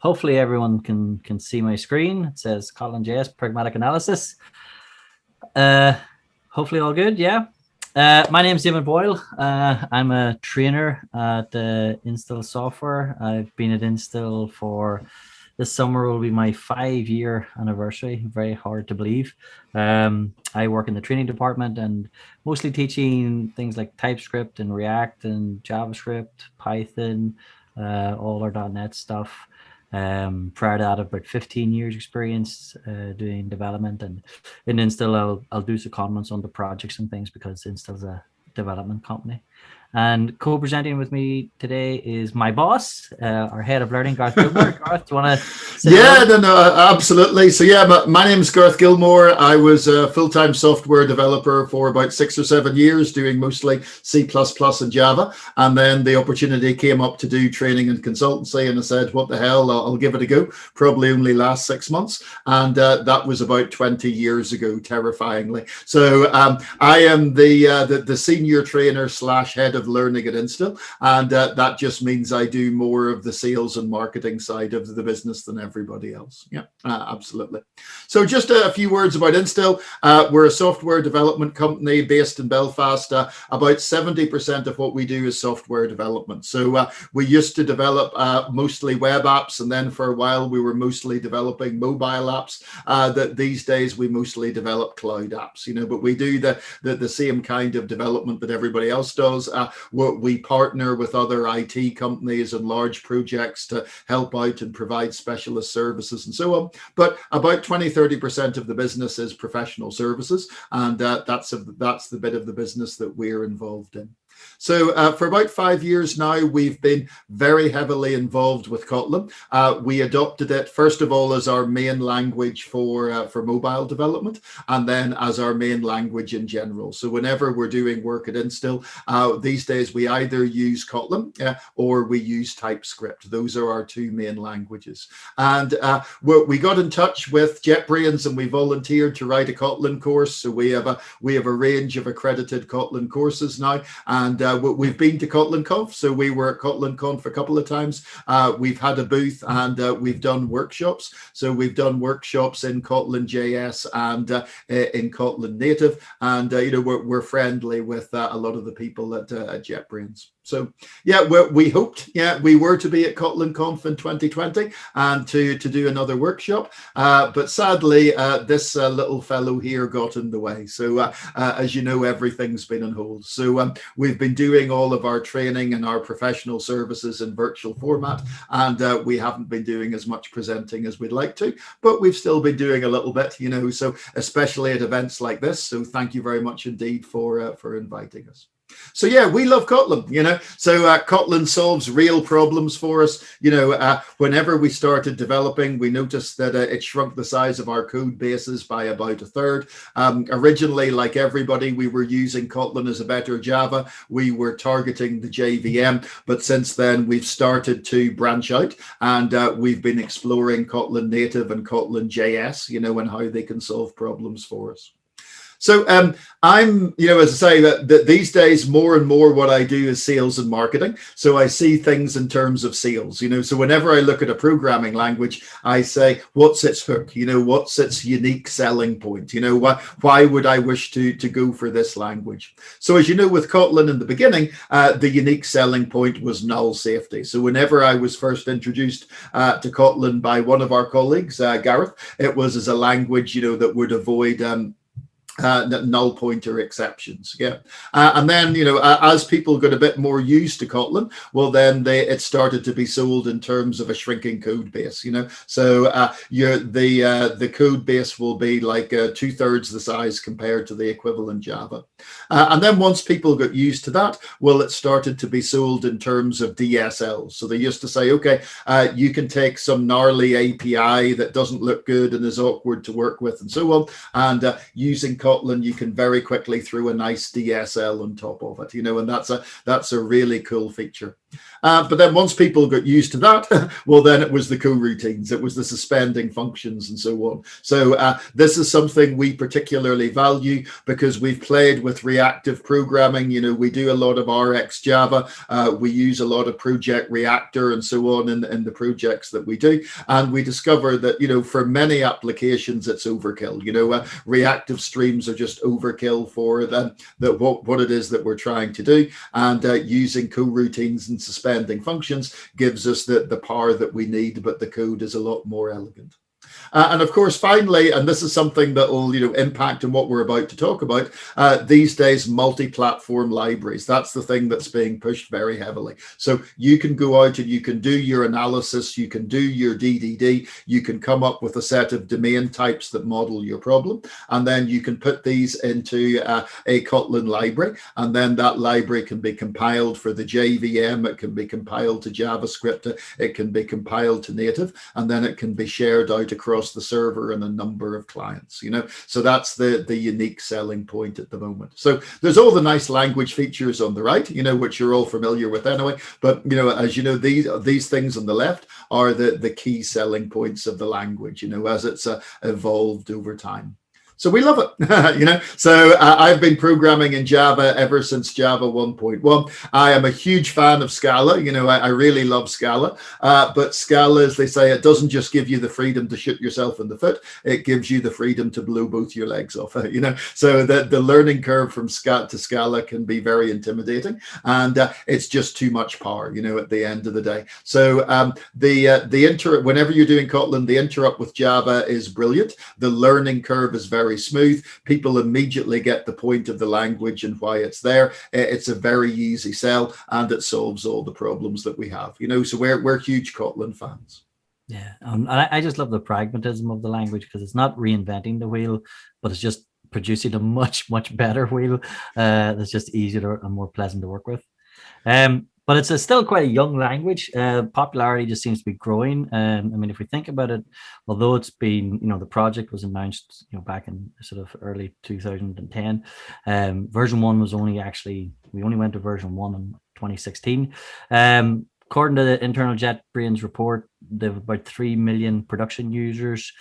Hopefully everyone can see my screen. It says KotlinJS Pragmatic Analysis. Hopefully all good, yeah. My name is Eamonn Boyle. I'm a trainer at Instill Software. I've been at Instill for this summer will be my 5-year anniversary. Very hard to believe. I work in the training department and mostly teaching things like TypeScript and React and JavaScript, Python, all our .NET stuff. Prior to that, I've about 15 years experience doing development, and in Instill, I'll do secondments on the projects and things because Instill's a development company. And co-presenting with me today is my boss, our head of learning, Garth Gilmour. Garth, do you want to say hello? No, absolutely. So yeah, my name is Garth Gilmour. I was a full-time software developer for about 6 or 7 years, doing mostly C++ and Java. And then the opportunity came up to do training and consultancy, and I said, what the hell, I'll give it a go. Probably only last 6 months. And that was about 20 years ago, terrifyingly. So I am the senior trainer / head of learning at Instill, and that just means I do more of the sales and marketing side of the business than everybody else. Yeah, absolutely. So just a few words about Instill. We're a software development company based in Belfast. About 70% of what we do is software development. So we used to develop mostly web apps, and then for a while we were mostly developing mobile apps. That these days we mostly develop cloud apps, but we do the same kind of development that everybody else does. We partner with other IT companies and large projects to help out and provide specialist services and so on. But about 20-30% of the business is professional services, and that's the bit of the business that we're involved in. So for about 5 years now, we've been very heavily involved with Kotlin. We adopted it, first of all, as our main language for mobile development, and then as our main language in general. So whenever we're doing work at Instill, these days we either use Kotlin or we use TypeScript. Those are our two main languages. And we got in touch with JetBrains and we volunteered to write a Kotlin course. So we have a range of accredited Kotlin courses now. And we've been to KotlinConf, so we were at KotlinConf a couple of times. We've had a booth and we've done workshops. So we've done workshops in KotlinJS and in Kotlin Native, and we're friendly with a lot of the people at JetBrains. So yeah, we hoped, we were to be at KotlinConf in 2020 and to do another workshop, but sadly this little fellow here got in the way. So as you know, everything's been on hold. So we've been doing all of our training and our professional services in virtual format, and we haven't been doing as much presenting as we'd like to, but we've still been doing a little bit, so especially at events like this. So thank you very much indeed for inviting us. So yeah, we love Kotlin, so Kotlin solves real problems for us. Whenever we started developing, we noticed that it shrunk the size of our code bases by about a third. Originally, like everybody, we were using Kotlin as a better Java. We were targeting the JVM, but since then we've started to branch out, and we've been exploring Kotlin Native and KotlinJS, and how they can solve problems for us. So I'm, as I say, that these days more and more what I do is sales and marketing. So I see things in terms of sales, so whenever I look at a programming language, I say, what's its hook? What's its unique selling point? Why would I wish to go for this language? So as you know, with Kotlin in the beginning, the unique selling point was null safety. So whenever I was first introduced to Kotlin by one of our colleagues, Garth, it was as a language, that would avoid null pointer exceptions. And then as people got a bit more used to Kotlin, well then it started to be sold in terms of a shrinking code base. So the code base will be like 2/3 the size compared to the equivalent Java. And then once people got used to that, well, it started to be sold in terms of DSL. So they used to say, okay, you can take some gnarly API that doesn't look good and is awkward to work with and so on, and using Kotlin, you can very quickly throw a nice DSL on top of it, and that's a really cool feature. But then once people got used to that, well, then it was the coroutines, it was the suspending functions and so on. So this is something we particularly value because we've played with reactive programming. You know, we do a lot of RX Java. We use a lot of Project Reactor and so on in the projects that we do. And we discover that, you know, for many applications, it's overkill. You know, reactive streams are just overkill for what it is that we're trying to do. And using coroutines and suspending functions gives us the power that we need, but the code is a lot more elegant. And of course, finally, and this is something that will, you know, impact on what we're about to talk about, these days, multi-platform libraries. That's the thing that's being pushed very heavily. So you can go out and you can do your analysis, you can do your DDD, you can come up with a set of domain types that model your problem, and then you can put these into a Kotlin library, and then that library can be compiled for the JVM, it can be compiled to JavaScript, it can be compiled to native, and then it can be shared out across the server and a number of clients, you know. So that's the unique selling point at the moment. So there's all the nice language features on the right, you know, which you're all familiar with anyway. But, you know, as you know, these things on the left are the key selling points of the language, you know, as it's evolved over time. So we love it, you know. So I've been programming in Java ever since Java 1.1. I am a huge fan of Scala. You know, I really love Scala. But Scala, as they say, it doesn't just give you the freedom to shoot yourself in the foot. It gives you the freedom to blow both your legs off, you know. So the learning curve from Scala to Scala can be very intimidating. And it's just too much power, you know, at the end of the day. So whenever you're doing Kotlin, the interrupt with Java is brilliant. The learning curve is very smooth. People immediately get the point of the language and why it's there. It's a very easy sell, and it solves all the problems that we have, you know. So we're huge Kotlin fans. Yeah, I just love the pragmatism of the language because it's not reinventing the wheel, but it's just producing a much better wheel that's just easier and more pleasant to work with. But it's still quite a young language. Popularity just seems to be growing. I mean, if we think about it, although it's been, you know, the project was announced, you know, back in sort of early 2010. Version 1 was only we only went to version 1 in 2016. According to the internal JetBrains report, they have about 3 million production users.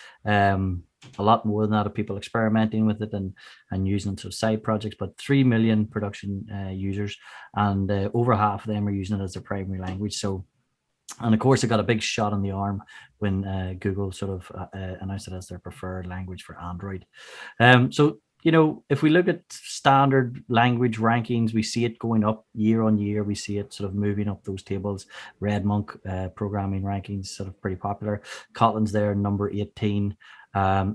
A lot more than that of people experimenting with it and using it as side projects, but 3 million production users, and over half of them are using it as their primary language. So, and of course, it got a big shot in the arm when Google sort of announced it as their preferred language for Android. So, you know, if we look at standard language rankings, we see it going up year on year. We see it sort of moving up those tables. RedMonk programming rankings sort of pretty popular. Kotlin's there, number 18.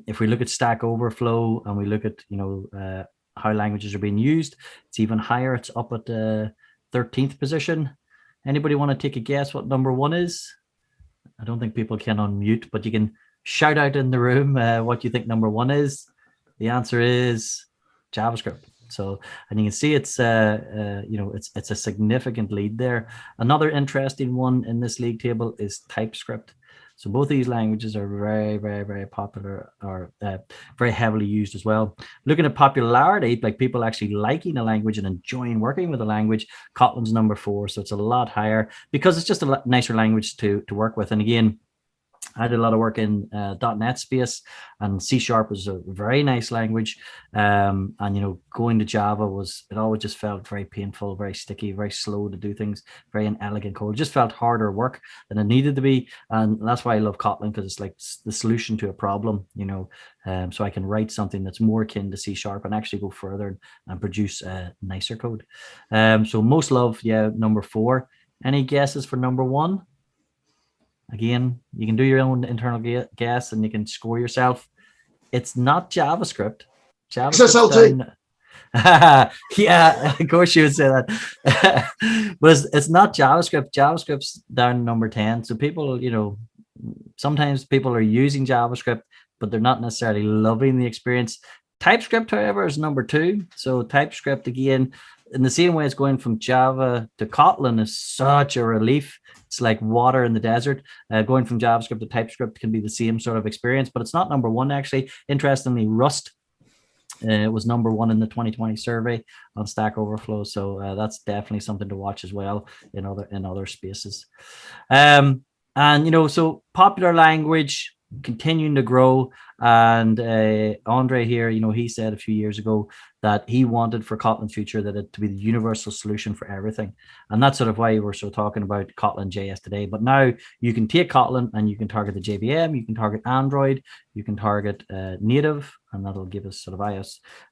If we look at Stack Overflow and we look at, you know, how languages are being used, it's even higher. It's up at the 13th position. Anybody want to take a guess what number 1 is? I don't think people can unmute, but you can shout out in the room what you think number 1 is. The answer is JavaScript. So, and you can see it's you know, it's a significant lead there. Another interesting one in this league table is TypeScript. So both of these languages are very popular, or very heavily used as well. Looking at popularity, like people actually liking a language and enjoying working with a language, Kotlin's number 4. So it's a lot higher because it's just a nicer language to work with. And again, I did a lot of work in .NET space, and C# was a very nice language. And, you know, going to Java it always just felt very painful, very sticky, very slow to do things, very inelegant code. It just felt harder work than it needed to be. And that's why I love Kotlin, because it's like the solution to a problem, you know. So I can write something that's more akin to C# and actually go further and produce nicer code. So most love, yeah, number 4. Any guesses for number 1? Again, you can do your own internal guess and you can score yourself. It's not JavaScript. XSLT. Yeah, of course you would say that. But it's not JavaScript. JavaScript's down number 10. So people, you know, sometimes people are using JavaScript, but they're not necessarily loving the experience. TypeScript, however, is number 2. So TypeScript, again, in the same way it's going from Java to Kotlin, is such a relief. It's like water in the desert. Going from JavaScript to TypeScript can be the same sort of experience, but it's not number 1, actually. Interestingly, Rust It was #1 in the 2020 survey on Stack Overflow. So that's definitely something to watch as well in other spaces. And so popular language continuing to grow. And Andre here, he said a few years ago that he wanted for Kotlin's future that it to be the universal solution for everything. And that's sort of why we're so talking about KotlinJS today. But now you can take Kotlin and you can target the JVM, you can target Android, you can target native, and that'll give us sort of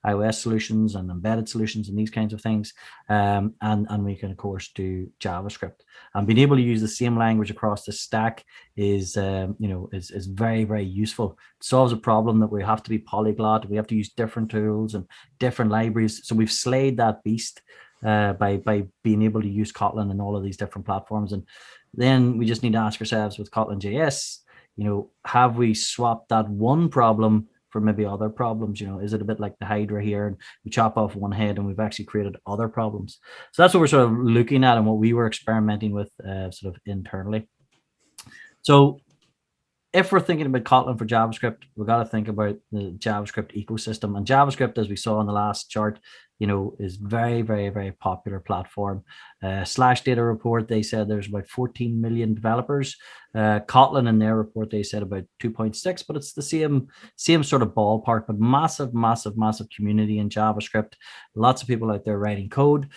iOS solutions and embedded solutions and these kinds of things. And we can, of course, do JavaScript. And being able to use the same language across the stack is very, very useful. It solves a problem that we have to be polyglot. We have to use different tools and different libraries. So we've slayed that beast by being able to use Kotlin in all of these different platforms. And then we just need to ask ourselves with KotlinJS, have we swapped that one problem for maybe other problems? Is it a bit like the Hydra here, and we chop off one head and we've actually created other problems? So that's what we're sort of looking at and what we were experimenting with sort of internally. So if we're thinking about Kotlin for JavaScript, we've got to think about the JavaScript ecosystem. And JavaScript, as we saw in the last chart, is very, very, very popular platform. /Data report, they said there's about 14 million developers. Kotlin in their report, they said about 2.6, but it's the same sort of ballpark, but massive, massive, massive community in JavaScript. Lots of people out there writing code.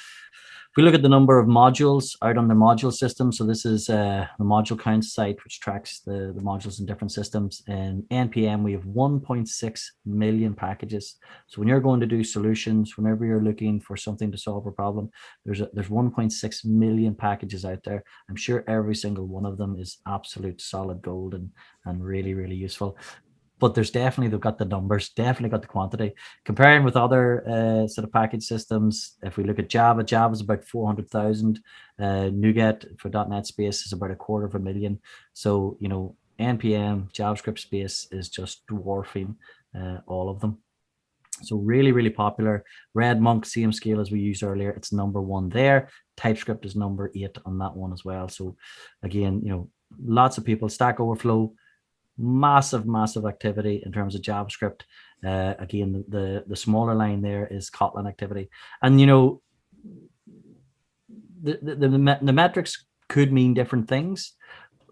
If we look at the number of modules out on the module system, so this is the module count site, which tracks the modules in different systems. In NPM, we have 1.6 million packages. So when you're going to do solutions, whenever you're looking for something to solve a problem, there's 1.6 million packages out there. I'm sure every single one of them is absolute solid gold and really, really useful. But they've got the numbers, definitely got the quantity. Comparing with other sort of package systems, if we look at Java's about 400,000. NuGet for .NET space is about 250,000. So, NPM, JavaScript space is just dwarfing all of them. So really, really popular. Redmonk, same scale as we used earlier. It's #1 there. TypeScript is #8 on that one as well. So again, lots of people. Stack Overflow, massive activity in terms of JavaScript. Again, the smaller line there is Kotlin activity. And the metrics could mean different things.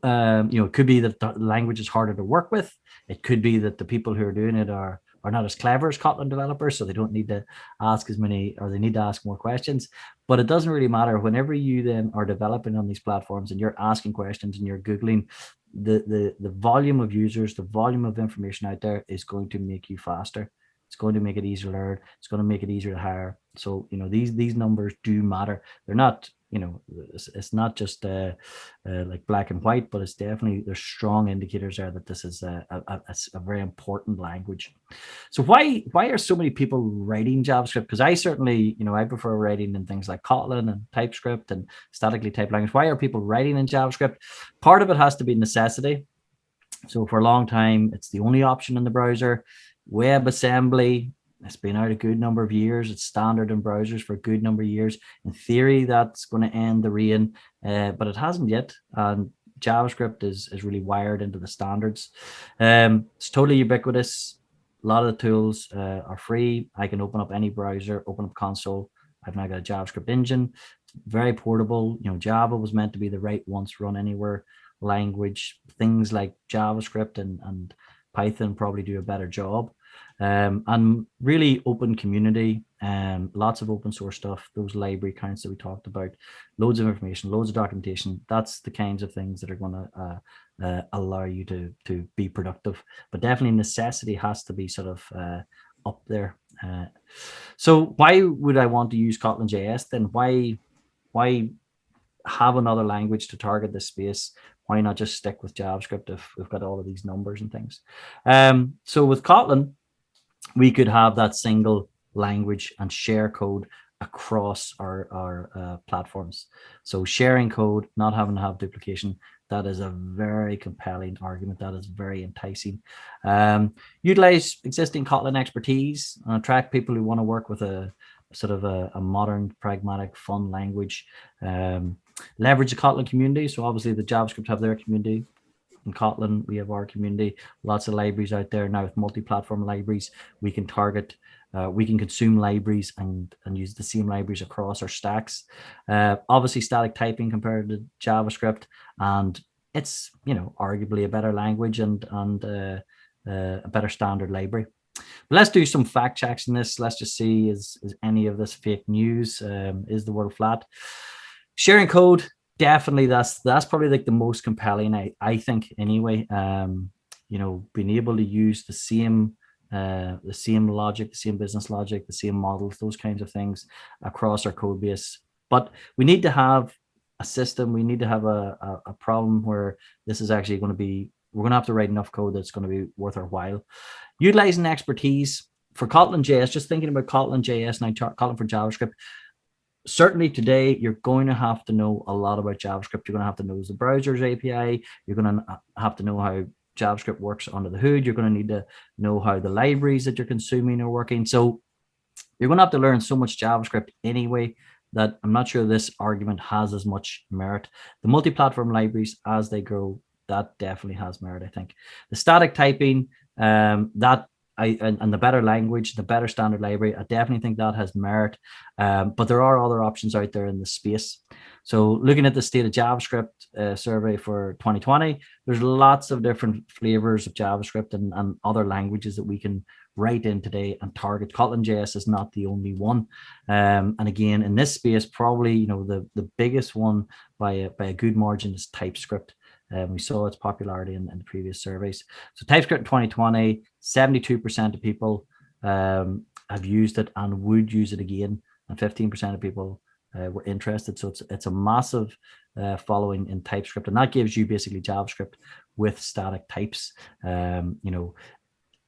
It could be that the language is harder to work with. It could be that the people who are doing it are not as clever as Kotlin developers, so they don't need to ask as many, or they need to ask more questions. But it doesn't really matter. Whenever you then are developing on these platforms and you're asking questions and you're Googling, the volume of users, the volume of information out there is going to make you faster. It's going to make it easier to learn. It's going to make it easier to hire. So, these numbers do matter. They're not, it's not just like black and white, but it's definitely, there's strong indicators there that this is a very important language. So why are so many people writing JavaScript? Because I certainly, I prefer writing in things like Kotlin and TypeScript and statically typed language. Why are people writing in JavaScript? Part of it has to be necessity. So for a long time, it's the only option in the browser. WebAssembly, it's been out a good number of years. It's standard in browsers for a good number of years. In theory, that's going to end the reign, but it hasn't yet. And JavaScript is really wired into the standards. It's totally ubiquitous. A lot of the tools are free. I can open up any browser, open up console. I've now got a JavaScript engine. It's very portable. Java was meant to be the right once run anywhere language. Things like JavaScript and Python probably do a better job. And really open community, lots of open source stuff, those library counts that we talked about, loads of information, loads of documentation. That's the kinds of things that are going to allow you to be productive. But definitely necessity has to be sort of up there. So why would I want to use KotlinJS then? Why have another language to target this space? Why not just stick with JavaScript if we've got all of these numbers and things? So with Kotlin, we could have that single language and share code across our platforms. So sharing code, not having to have duplication, that is a very compelling argument. That is very enticing. Utilize existing Kotlin expertise and attract people who want to work with a sort of a modern, pragmatic, fun language. Leverage the Kotlin community. So obviously the JavaScript have their community. In Kotlin, we have our community. Lots of libraries out there now with multi-platform libraries. We can target we can consume libraries and use the same libraries across our stacks. Obviously, static typing compared to JavaScript, and it's, you know, arguably a better language and a better standard library. But let's do some fact checks in this. Let's just see, is any of this fake news? Is the world flat? Sharing code, definitely that's probably like the most compelling, I think, anyway. You know, being able to use the same logic, the same business logic, the same models, those kinds of things across our code base. But we need to have a system. We need to have a problem where this is actually going to be, we're going to have to write enough code that's going to be worth our while. Utilizing expertise for KotlinJS, just thinking about KotlinJS and Kotlin for JavaScript. Certainly today, you're going to have to know a lot about JavaScript. You're going to have to know the browser's API. You're going to have to know how JavaScript works under the hood. You're going to need to know how the libraries that you're consuming are working. So you're going to have to learn so much JavaScript anyway that I'm not sure this argument has as much merit. The multi-platform libraries, as they grow, that definitely has merit, I think. The static typing, and the better language, the better standard library, I definitely think that has merit. But there are other options out there in the space. So looking at the state of JavaScript survey for 2020, there's lots of different flavors of JavaScript and other languages that we can write in today and target. KotlinJS is not the only one. And again, in this space, probably, you know, the biggest one by a good margin is TypeScript. We saw its popularity in the previous surveys. So TypeScript in 2020, 72% of people have used it and would use it again, and 15% of people were interested. So it's a massive following in TypeScript, and that gives you basically JavaScript with static types. You know,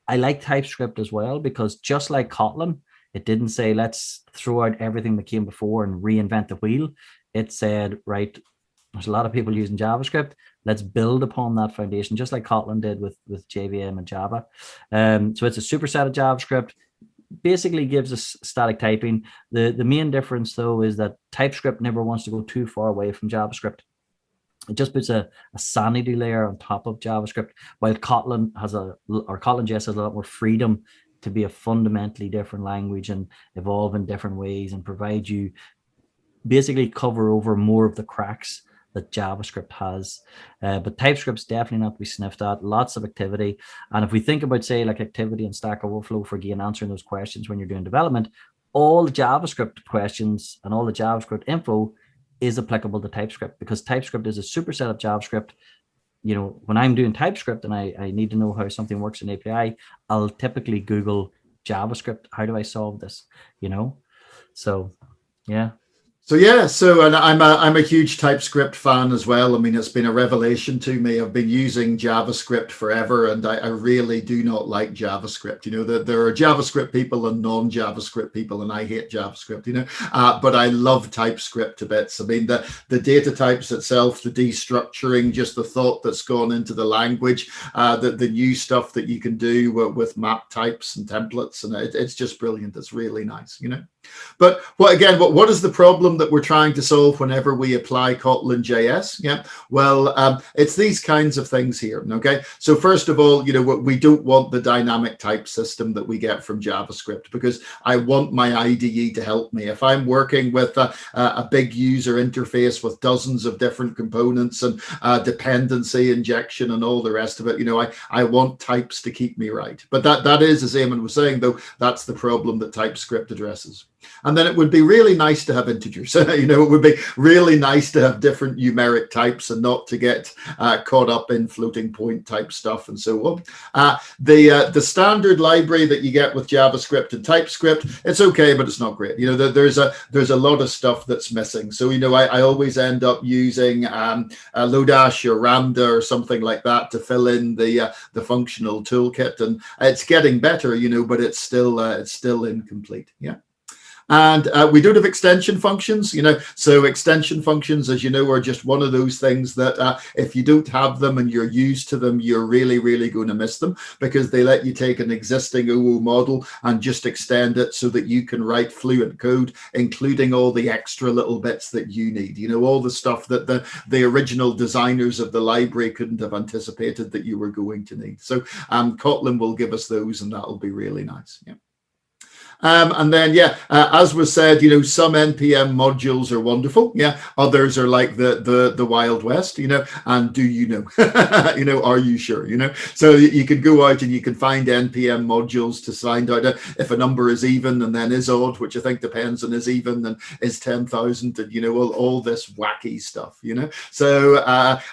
I like TypeScript as well because just like Kotlin, it didn't say let's throw out everything that came before and reinvent the wheel. It said, right, there's a lot of people using JavaScript. Let's build upon that foundation, just like Kotlin did with JVM and Java. So it's a superset of JavaScript. Basically gives us static typing. The main difference, though, is that TypeScript never wants to go too far away from JavaScript. It just puts a sanity layer on top of JavaScript, while KotlinJS has a lot more freedom to be a fundamentally different language and evolve in different ways and provide you, basically cover over more of the cracks that JavaScript has. But TypeScript's definitely not to be sniffed at. Lots of activity. And if we think about, say, like activity and Stack Overflow for, again, answering those questions when you're doing development, all the JavaScript questions and all the JavaScript info is applicable to TypeScript, because TypeScript is a superset of JavaScript. You know, when I'm doing TypeScript and I need to know how something works in API, I'll typically Google JavaScript. How do I solve this? You know? So, yeah. And I'm a huge TypeScript fan as well. I mean, it's been a revelation to me. I've been using JavaScript forever, and I really do not like JavaScript. You know, there are JavaScript people and non-JavaScript people, and I hate JavaScript, you know, but I love TypeScript to bits. I mean, the data types itself, the destructuring, just the thought that's gone into the language, the new stuff that you can do with map types and templates, and it's just brilliant. It's really nice, you know. But what is the problem that we're trying to solve whenever we apply KotlinJS? Yeah, well, it's these kinds of things here. Okay, so first of all, you know, we don't want the dynamic type system that we get from JavaScript, because I want my IDE to help me. If I'm working with a big user interface with dozens of different components and dependency injection and all the rest of it, you know, I want types to keep me right. But that is, as Eamonn was saying, though, that's the problem that TypeScript addresses. And then it would be really nice to have integers. You know, it would be really nice to have different numeric types and not to get caught up in floating point type stuff and so on. The standard library that you get with JavaScript and TypeScript, it's okay, but it's not great. You know, there's a lot of stuff that's missing. So, you know, I always end up using Lodash or Ramda or something like that to fill in the functional toolkit, and it's getting better, you know, but it's still incomplete. Yeah. And we don't have extension functions, you know, so extension functions, as you know, are just one of those things that if you don't have them and you're used to them, you're really, really going to miss them, because they let you take an existing OO model and just extend it so that you can write fluent code, including all the extra little bits that you need, you know, all the stuff that the original designers of the library couldn't have anticipated that you were going to need. So Kotlin will give us those, and that'll be really nice. Yeah. And then, as was said, some NPM modules are wonderful. Yeah. Others are like the Wild West, and do you know, are you sure, So you can go out and you can find NPM modules to find out if a number is even and then is odd, which I think depends on is even and is 10,000 and, all this wacky stuff, So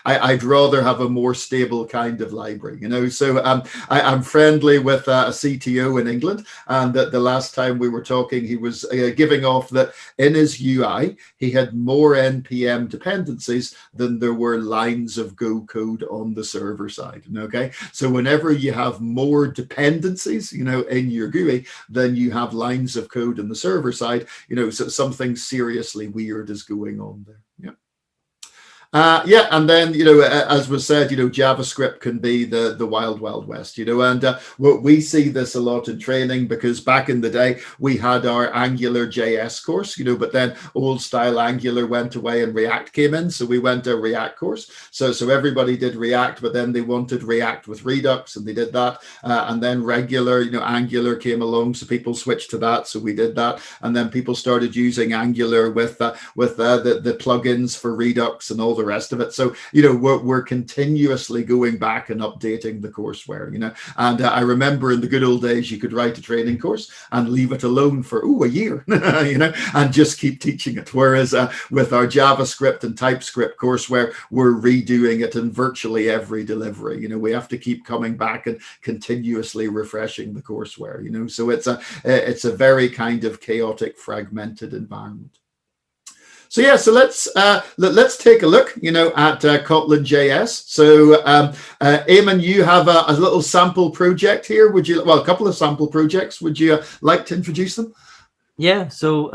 I'd rather have a more stable kind of library, So I'm friendly with a CTO in England, and the last time we were talking, he was giving off that in his UI, he had more NPM dependencies than there were lines of Go code on the server side. Okay, so whenever you have more dependencies, in your GUI, than you have lines of code on the server side, so something seriously weird is going on there. Yeah. And then, as was said, JavaScript can be the wild, wild west, and we see this a lot in training, because back in the day, we had our Angular JS course, but then old style Angular went away and React came in. So we went a React course. So everybody did React, but then they wanted React with Redux, and they did that. And then regular, Angular came along. So people switched to that. So we did that. And then people started using Angular with the plugins for Redux and all the rest of it. So, we're continuously going back and updating the courseware, and I remember in the good old days, you could write a training course and leave it alone for, a year, and just keep teaching it. Whereas with our JavaScript and TypeScript courseware, we're redoing it in virtually every delivery. We have to keep coming back and continuously refreshing the courseware, so it's a very kind of chaotic, fragmented environment. So so let's take a look, at KotlinJS. So Eamonn, you have a little sample project here. A couple of sample projects. Would you like to introduce them? Yeah. So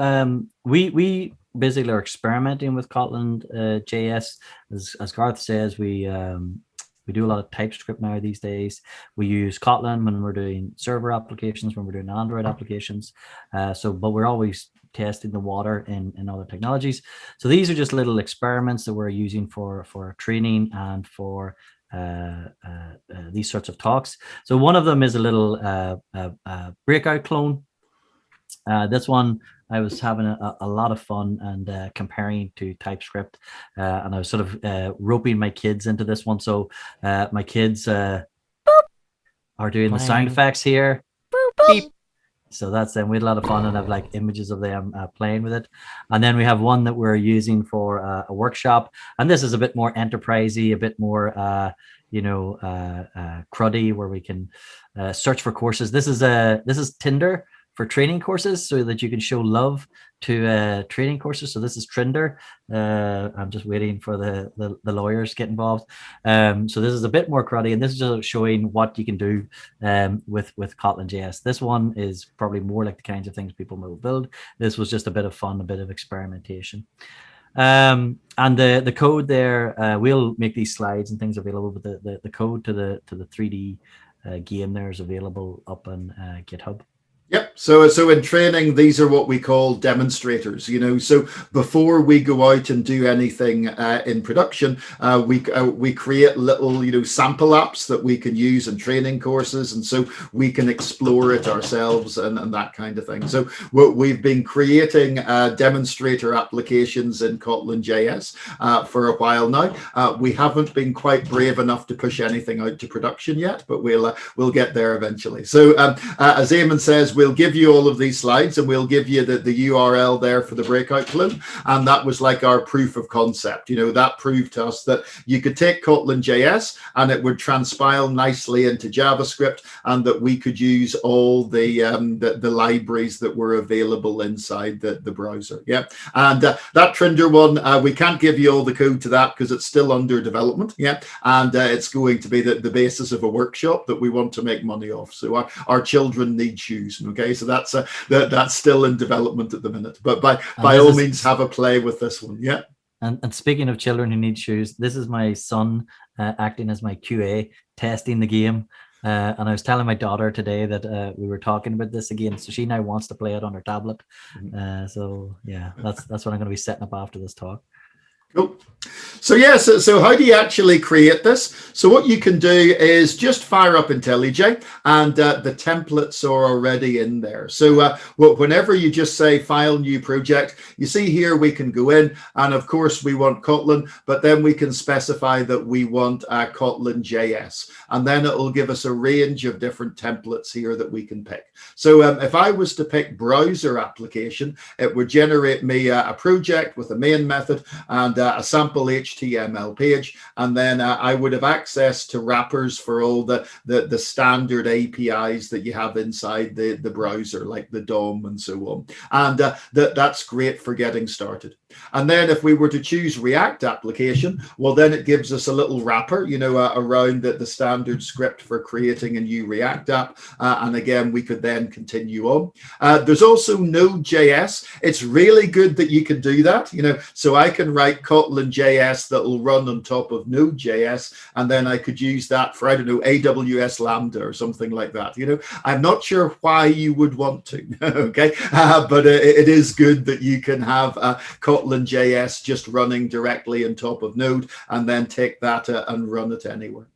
we basically are experimenting with KotlinJS. As Garth says, we do a lot of TypeScript now these days. We use Kotlin when we're doing server applications, when we're doing Android applications. But we're always testing the water in other technologies. So these are just little experiments that we're using for training and for these sorts of talks. So one of them is a little Breakout clone. This one, I was having a lot of fun and comparing to TypeScript, and I was sort of roping my kids into this one. So my kids are doing the sound effects here. Beep. So that's them. We had a lot of fun, and I have like images of them playing with it. And then we have one that we're using for a workshop, and this is a bit more enterprisey, a bit more cruddy, where we can search for courses. This is Tinder for training courses, so that you can show love to training courses. So this is Tinder. I'm just waiting for the lawyers to get involved. So this is a bit more cruddy, and this is just showing what you can do with KotlinJS. This one is probably more like the kinds of things people will build. This was just a bit of fun, a bit of experimentation. And the code there, we'll make these slides and things available, but the code to the 3D game there is available up on GitHub. Yep. So in training, these are what we call demonstrators. So before we go out and do anything in production, we create little sample apps that we can use in training courses, and so we can explore it ourselves and that kind of thing. So we've been creating demonstrator applications in KotlinJS for a while now. We haven't been quite brave enough to push anything out to production yet, but we'll get there eventually. So as Eamonn says, we'll give you all of these slides, and we'll give you the URL there for the Breakout clone. And that was like our proof of concept. That proved to us that you could take KotlinJS and it would transpile nicely into JavaScript, and that we could use all the libraries that were available inside the browser. Yeah. And that Tinder one, we can't give you all the code to that because it's still under development. Yeah. And it's going to be the basis of a workshop that we want to make money off. So our children need shoes. Okay, so that's still in development at the minute, but by all means, have a play with this one. Yeah. And speaking of children who need shoes, this is my son acting as my QA, testing the game. And I was telling my daughter today that we were talking about this again, so she now wants to play it on her tablet. So yeah, that's what I'm going to be setting up after this talk. Cool. So yes, so how do you actually create this? So what you can do is just fire up IntelliJ, and the templates are already in there. So whenever you just say File, New Project, you see here we can go in, and of course we want Kotlin, but then we can specify that we want KotlinJS, and then it will give us a range of different templates here that we can pick. So if I was to pick browser application, it would generate me a project with a main method and a sample HTML page, and then I would have access to wrappers for all the standard APIs that you have inside the browser, like the DOM and so on. And that's great for getting started. And then if we were to choose React application, well, then it gives us a little wrapper, you know, around the standard script for creating a new React app. And again, we could then continue on. There's also Node.js. It's really good that you can do that, you know, so I can write KotlinJS that will run on top of Node.js, and then I could use that for, I don't know, AWS Lambda or something like that. You know, I'm not sure why you would want to, okay, but it is good that you can have KotlinJS just running directly on top of Node, and then take that and run it anywhere.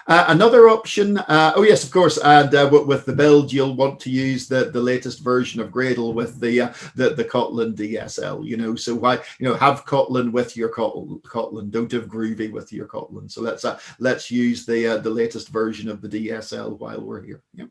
Another option, oh yes, of course, and with the build, you'll want to use the latest version of Gradle with the Kotlin DSL, you know, so why, you know, have Kotlin with your Kotlin, don't have Groovy with your Kotlin. So let's use the latest version of the DSL while we're here. Yeah.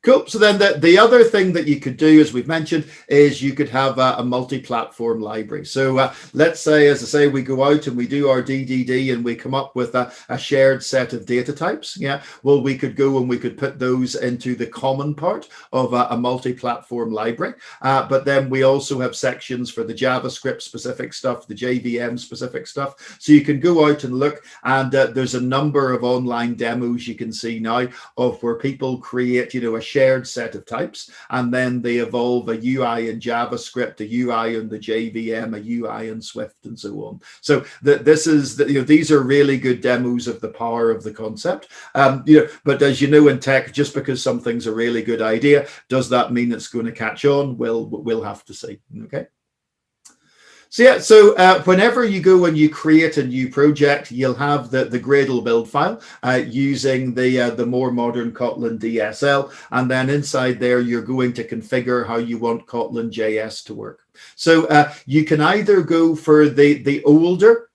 Cool. So then the other thing that you could do, as we've mentioned, is you could have a multi-platform library. So let's say, as I say, we go out and we do our DDD and we come up with a shared set of data types. Yeah. Well, we could go and we could put those into the common part of a multi-platform library. But then we also have sections for the JavaScript specific stuff, the JVM specific stuff. So you can go out and look, and there's a number of online demos you can see now of where people create, you know, a shared set of types, and then they evolve a UI in JavaScript, a UI in the JVM, a UI in Swift, and so on. So this is, you know, these are really good demos of the power of the concept. You know, but as you know in tech, just because something's a really good idea, does that mean it's going to catch on? We'll have to see. Okay. So yeah, so whenever you go and you create a new project, you'll have the Gradle build file using the more modern Kotlin DSL, and then inside there you're going to configure how you want KotlinJS to work. So you can either go for the older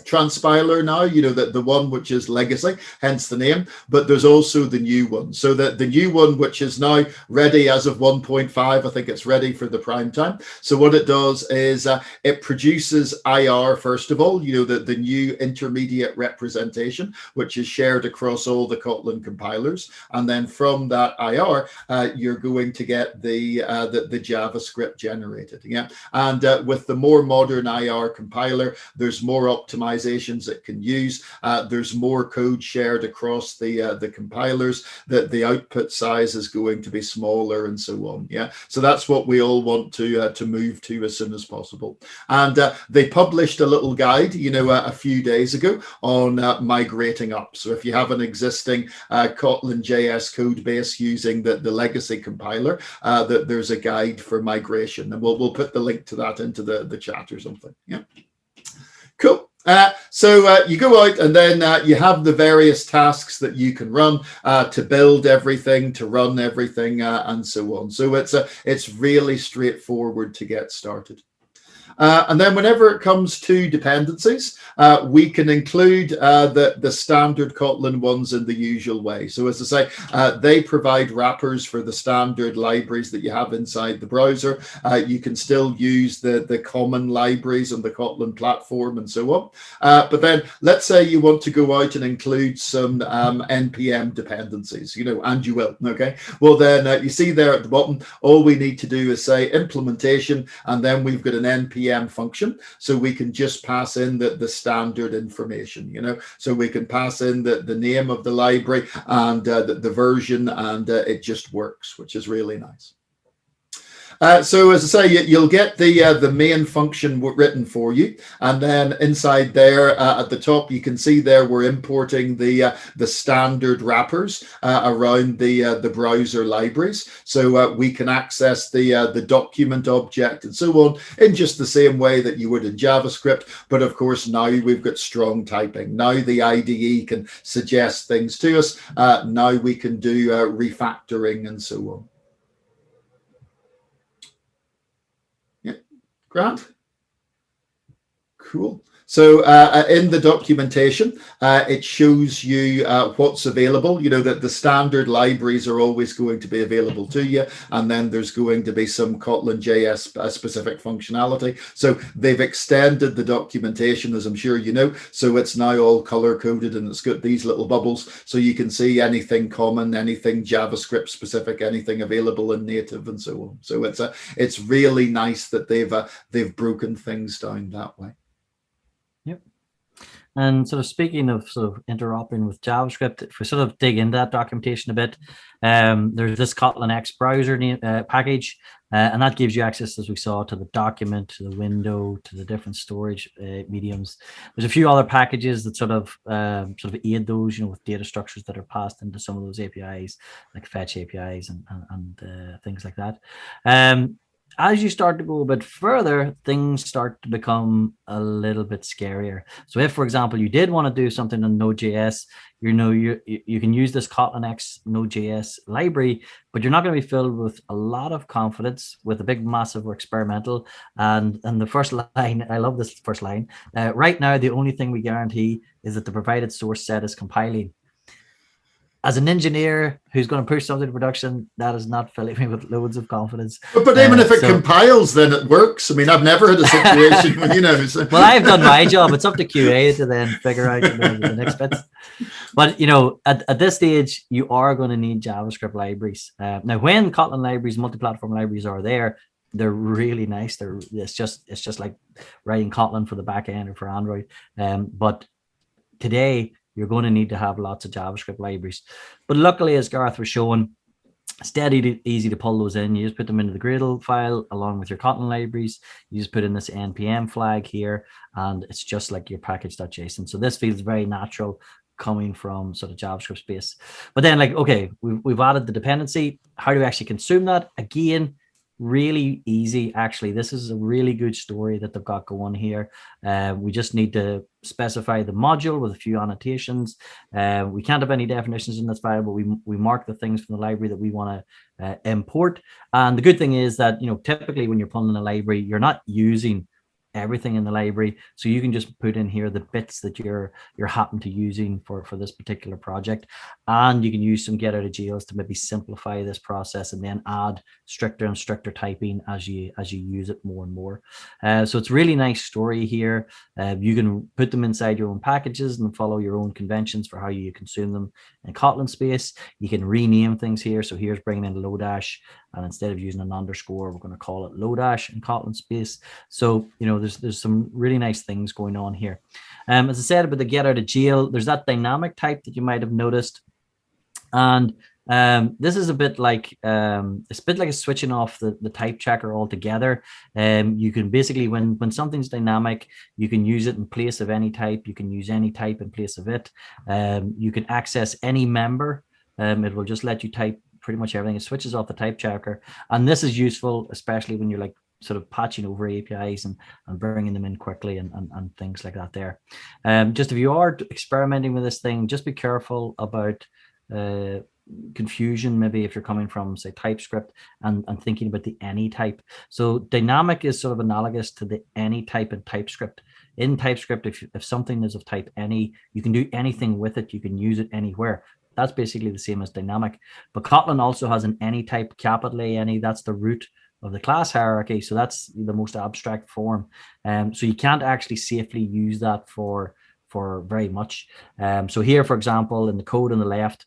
transpiler now, you know, the one which is legacy, hence the name, but there's also the new one. So that the new one, which is now ready as of 1.5, I think it's ready for the prime time. So what it does is it produces IR, first of all, you know, the new intermediate representation, which is shared across all the Kotlin compilers. And then from that IR, you're going to get the JavaScript generated. Yeah. And with the more modern IR compiler, there's more optimization it can use. There's more code shared across the compilers, that the output size is going to be smaller, and so on. Yeah, so that's what we all want to move to as soon as possible. And they published a little guide, you know, a few days ago on migrating up. So if you have an existing KotlinJS code base using the legacy compiler, that there's a guide for migration, and we'll put the link to that into the chat or something. Yeah, cool. So you go out, and then you have the various tasks that you can run to build everything, to run everything, and so on. So it's really straightforward to get started. And then whenever it comes to dependencies, we can include the standard Kotlin ones in the usual way. So as I say, they provide wrappers for the standard libraries that you have inside the browser. You can still use the common libraries on the Kotlin platform and so on. But then let's say you want to go out and include some NPM dependencies, you know, and you will, okay? Well, then you see there at the bottom, all we need to do is say implementation, and then we've got an NPM function, so we can just pass in the standard information, you know, so we can pass in the name of the library and the version, and it just works, which is really nice. So as I say, you'll get the main function written for you, and then inside there at the top, you can see there we're importing the standard wrappers around the browser libraries, so we can access the document object and so on in just the same way that you would in JavaScript. But of course, now we've got strong typing. Now the IDE can suggest things to us. Now we can do refactoring and so on. Grant? Cool. So in the documentation, it shows you what's available. You know that the standard libraries are always going to be available to you. And then there's going to be some KotlinJS specific functionality. So they've extended the documentation, as I'm sure you know. So it's now all color coded and it's got these little bubbles. So you can see anything common, anything JavaScript specific, anything available in native and so on. So it's really nice that they've broken things down that way. And sort of speaking of sort of interoperating with JavaScript, if we sort of dig into that documentation a bit, there's this Kotlin X browser package, and that gives you access, as we saw, to the document, to the window, to the different storage mediums. There's a few other packages that sort of aid those, you know, with data structures that are passed into some of those APIs, like fetch APIs and things like that. As you start to go a bit further, things start to become a little bit scarier. So if, for example, you did want to do something on Node.js, you can use this Kotlin X Node.js library, but you're not going to be filled with a lot of confidence, with a big, massive experimental. And the first line, I love this first line. Right now, the only thing we guarantee is that the provided source set is compiling. As an engineer who's going to push something to production, that is not filling me with loads of confidence. But even if it compiles, then it works. I mean, I've never had a situation when, you know. So. Well, I've done my job. It's up to QA to then figure out the next bits. But, you know, at this stage, you are going to need JavaScript libraries. Now, when Kotlin libraries, multi-platform libraries are there, they're really nice. It's just like writing Kotlin for the back end or for Android. But today, you're going to need to have lots of JavaScript libraries. But luckily, as Garth was showing, it's dead easy to pull those in. You just put them into the Gradle file along with your Kotlin libraries. You just put in this npm flag here, and it's just like your package.json. So this feels very natural coming from sort of JavaScript space. But then, like, okay, we've added the dependency. How do we actually consume that? Again, really easy. Actually, this is a really good story that they've got going here. We just need to specify the module with a few annotations. We can't have any definitions in this file, but we mark the things from the library that we want to import. And the good thing is that, you know, typically when you're pulling a library, you're not using everything in the library, so you can just put in here the bits that you're happen to using for this particular project, and you can use some get out of jails to maybe simplify this process and then add stricter and stricter typing as you use it more and more. So it's really nice story here. You can put them inside your own packages and follow your own conventions for how you consume them in Kotlin space. You can rename things here. So here's bringing in Lodash, and instead of using an underscore, we're going to call it Lodash in Kotlin space. So, you know, there's some really nice things going on here. As I said about the get out of jail, there's that dynamic type that you might have noticed. And this is a bit like it's a bit like a switching off the type checker altogether. You can basically, when something's dynamic, you can use it in place of any type. You can use any type in place of it. You can access any member. It will just let you type pretty much everything. It switches off the type checker, and this is useful, especially when you're like sort of patching over APIs and bringing them in quickly and things like that there. Just if you are experimenting with this thing, just be careful about confusion, maybe if you're coming from, say, TypeScript and thinking about the any type. So dynamic is sort of analogous to the any type in TypeScript. In TypeScript, if something is of type any, you can do anything with it. You can use it anywhere. That's basically the same as dynamic. But Kotlin also has an any type, capital A any. That's the root of the class hierarchy. So that's the most abstract form. So you can't actually safely use that for very much. So here, for example, in the code on the left,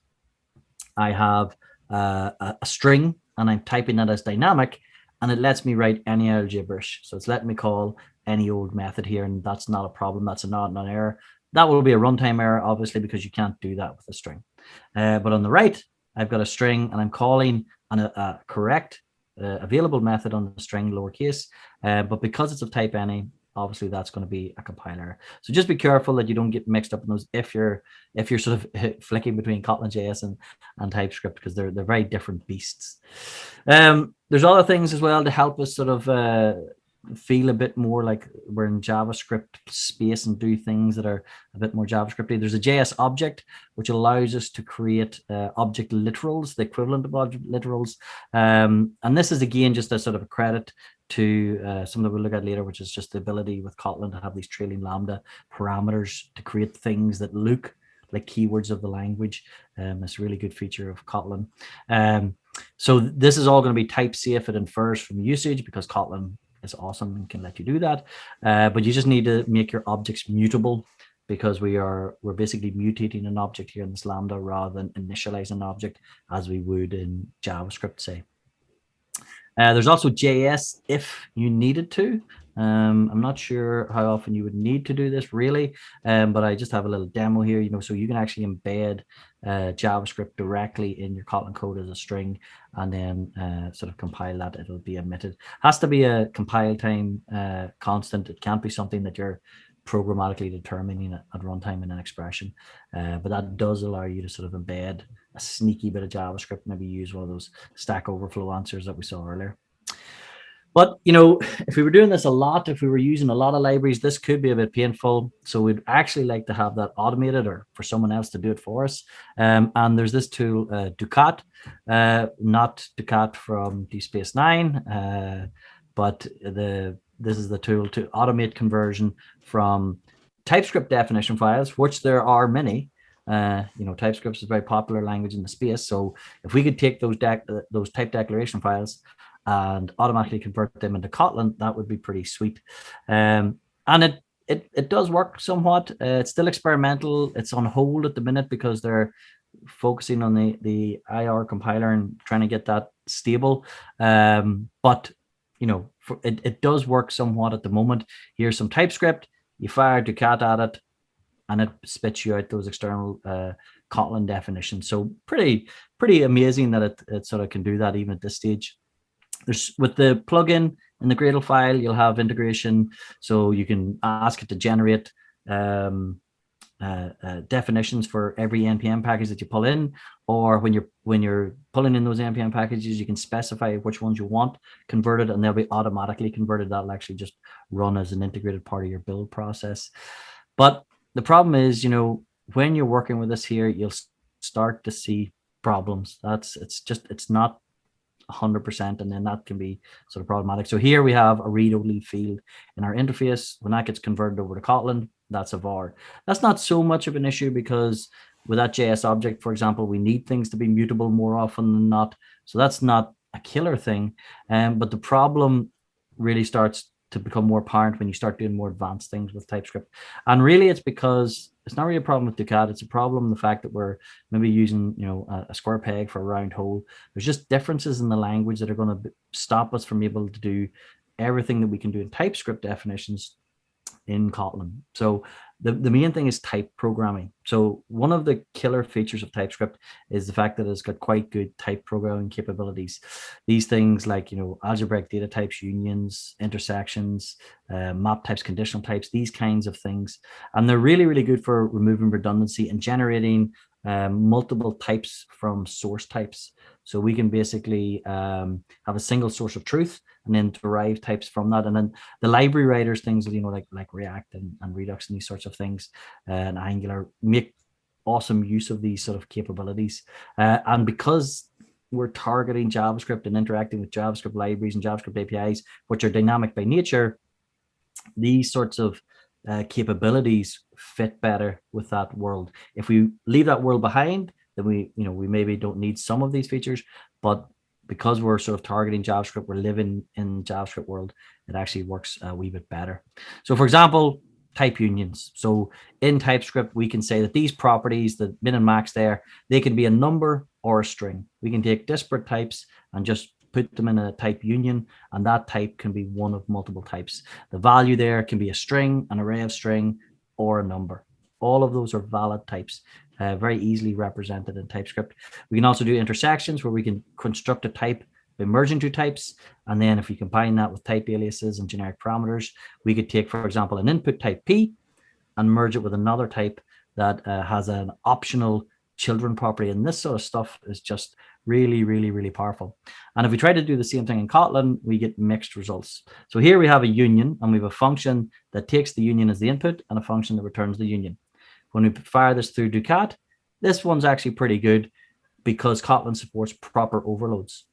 I have a string, and I'm typing that as dynamic, and it lets me write any old gibberish. So it's letting me call any old method here, and that's not a problem. That's not an error. That will be a runtime error, obviously, because you can't do that with a string. But on the right, I've got a string, and I'm calling a correct available method on the string lowercase, but because it's of type any, obviously that's going to be a compiler. So just be careful that you don't get mixed up in those if you're sort of flicking between KotlinJS and TypeScript, because they're very different beasts. There's other things as well to help us sort of feel a bit more like we're in JavaScript space and do things that are a bit more JavaScripty. There's a JSObject, which allows us to create object literals, the equivalent of object literals. And this is, again, just a sort of a credit to something that we'll look at later, which is just the ability with Kotlin to have these trailing lambda parameters to create things that look like keywords of the language. It's a really good feature of Kotlin. So this is all going to be type safe. It infers from usage because Kotlin is awesome and can let you do that. But you just need to make your objects mutable, because we're basically mutating an object here in this lambda rather than initializing an object as we would in JavaScript, say. There's also JS if you needed to. I'm not sure how often you would need to do this really, but I just have a little demo here, so you can actually embed JavaScript directly in your Kotlin code as a string, and then sort of compile that. It'll be emitted. Has to be a compile time constant. It can't be something that you're programmatically determining at runtime in an expression, but that does allow you to sort of embed a sneaky bit of JavaScript, maybe use one of those Stack Overflow answers that we saw earlier. But, if we were doing this a lot, if we were using a lot of libraries, this could be a bit painful. So we'd actually like to have that automated, or for someone else to do it for us. And there's this tool, dukat, not dukat from Deep Space Nine, but this is the tool to automate conversion from TypeScript definition files, which there are many. TypeScript is a very popular language in the space. So if we could take those type declaration files and automatically convert them into Kotlin, that would be pretty sweet. And it does work somewhat. It's still experimental. It's on hold at the minute because they're focusing on the IR compiler and trying to get that stable. But it does work somewhat at the moment. Here's some TypeScript. You fire dukat at it, and it spits you out those external Kotlin definitions. So pretty amazing that it sort of can do that even at this stage. With the plugin in the Gradle file, you'll have integration, so you can ask it to generate definitions for every npm package that you pull in, or when you're pulling in those npm packages, you can specify which ones you want converted, and they'll be automatically converted. That'll actually just run as an integrated part of your build process. But the problem is, when you're working with this here, you'll start to see problems. It's not 100%, and then that can be sort of problematic. So here we have a read-only field in our interface. When that gets converted over to Kotlin, that's a var. That's not so much of an issue, because with that JSObject, for example, we need things to be mutable more often than not. So that's not a killer thing. But the problem really starts to become more apparent when you start doing more advanced things with TypeScript. And really, it's because it's not really a problem with dukat. It's a problem the fact that we're maybe using a square peg for a round hole. There's just differences in the language that are going to stop us from able to do everything that we can do in TypeScript definitions in Kotlin. So the main thing is type programming. So one of the killer features of TypeScript is the fact that it's got quite good type programming capabilities. These things like, algebraic data types, unions, intersections, map types, conditional types, these kinds of things. And they're really, really good for removing redundancy and generating multiple types from source types. So we can basically have a single source of truth and then derive types from that. And then the library writers, things like React and Redux and these sorts of things, and Angular, make awesome use of these sort of capabilities. And because we're targeting JavaScript and interacting with JavaScript libraries and JavaScript APIs, which are dynamic by nature, these sorts of capabilities fit better with that world. If we leave that world behind, then we maybe don't need some of these features, but because we're sort of targeting JavaScript, we're living in JavaScript world, it actually works a wee bit better. So for example, type unions. So in TypeScript, we can say that these properties, the min and max there, they can be a number or a string. We can take disparate types and just put them in a type union, and that type can be one of multiple types. The value there can be a string, an array of string, or a number. All of those are valid types, very easily represented in TypeScript. We can also do intersections, where we can construct a type by merging two types. And then if we combine that with type aliases and generic parameters, we could take, for example, an input type P and merge it with another type that has an optional children property. And this sort of stuff is just really, really, really powerful. And if we try to do the same thing in Kotlin, we get mixed results. So here we have a union, and we have a function that takes the union as the input and a function that returns the union. When we fire this through dukat, this one's actually pretty good because Kotlin supports proper overloads.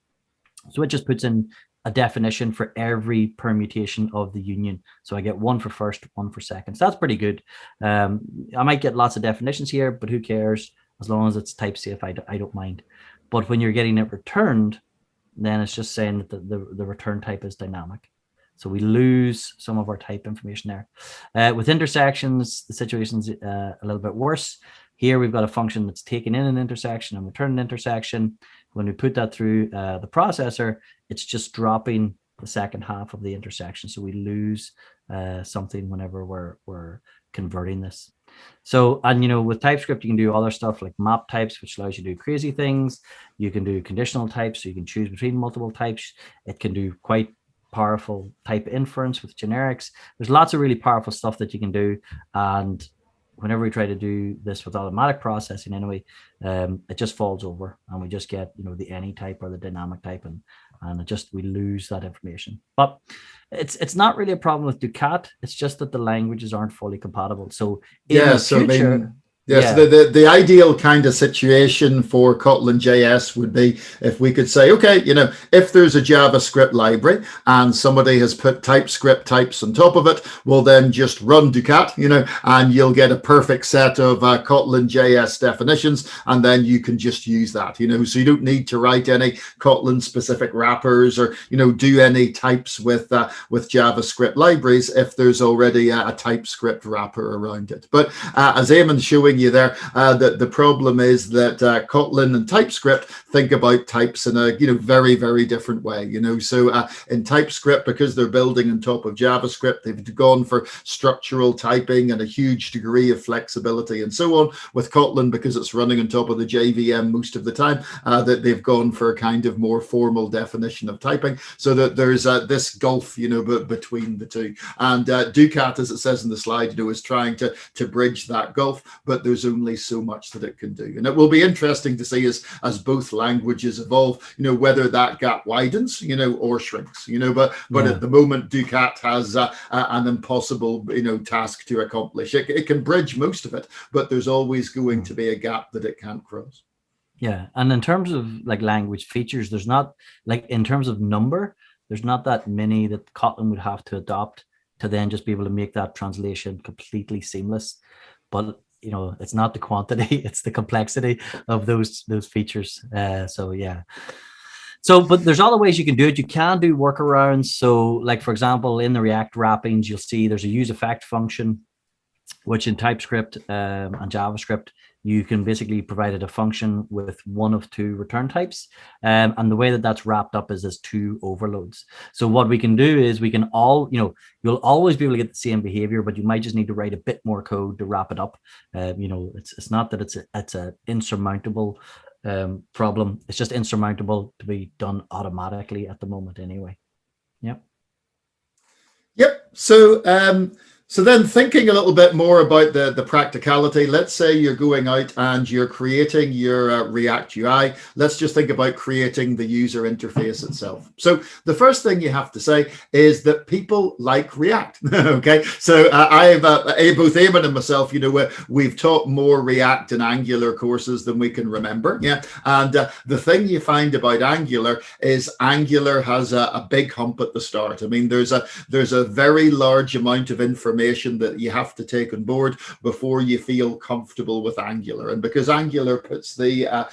So it just puts in a definition for every permutation of the union. So I get one for first, one for second. So that's pretty good. I might get lots of definitions here, but who cares? As long as it's type safe, I don't mind. But when you're getting it returned, then it's just saying that the return type is dynamic. So we lose some of our type information there. With intersections, the situation's a little bit worse. Here we've got a function that's taking in an intersection and returning an intersection. When we put that through the processor, it's just dropping the second half of the intersection. So we lose something whenever we're converting this. So, and with TypeScript, you can do other stuff like map types, which allows you to do crazy things. You can do conditional types, so you can choose between multiple types. It can do quite powerful type inference with generics. There's lots of really powerful stuff that you can do. And whenever we try to do this with automatic processing anyway, it just falls over and we just get, the any type or the dynamic type, and we lose that information. But it's not really a problem with dukat. It's just that the languages aren't fully compatible. So so the ideal kind of situation for KotlinJS would be if we could say, okay, if there's a JavaScript library and somebody has put TypeScript types on top of it, we'll then just run dukat, and you'll get a perfect set of KotlinJS definitions, and then you can just use that, so you don't need to write any Kotlin specific wrappers or, do any types with JavaScript libraries if there's already a TypeScript wrapper around it. But as Eamonn showing you there, the problem is that Kotlin and TypeScript think about types in a very, very different way. So in TypeScript, because they're building on top of JavaScript, they've gone for structural typing and a huge degree of flexibility and so on. With Kotlin, because it's running on top of the JVM most of the time, that they've gone for a kind of more formal definition of typing, so that there's this gulf between the two. And dukat, as it says in the slide, is trying to bridge that gulf, but there's only so much that it can do. And it will be interesting to see as both languages evolve, whether that gap widens, or shrinks, but at the moment, dukat has an impossible, task to accomplish. It can bridge most of it, but there's always going to be a gap that it can't cross. Yeah, and in terms of language features, there's not in terms of number, there's not that many that Kotlin would have to adopt to then just be able to make that translation completely seamless. But it's not the quantity, it's the complexity of those features. So yeah. So, but there's other ways you can do it. You can do workarounds. So for example, in the React wrappings, you'll see there's a use effect function, which in TypeScript and JavaScript, you can basically provide it a function with one of two return types. And the way that that's wrapped up is as two overloads. So what we can do is we can you'll always be able to get the same behavior, but you might just need to write a bit more code to wrap it up. It's not that it's an insurmountable problem. It's just insurmountable to be done automatically at the moment anyway. Yep. So then thinking a little bit more about the practicality, let's say you're going out and you're creating your React UI. Let's just think about creating the user interface itself. So the first thing you have to say is that people like React. Okay, so I've both Eamonn and myself, we've taught more React and Angular courses than we can remember. Yeah, and the thing you find about Angular is Angular has a big hump at the start. I mean, there's a very large amount of information that you have to take on board before you feel comfortable with Angular. And because Angular puts the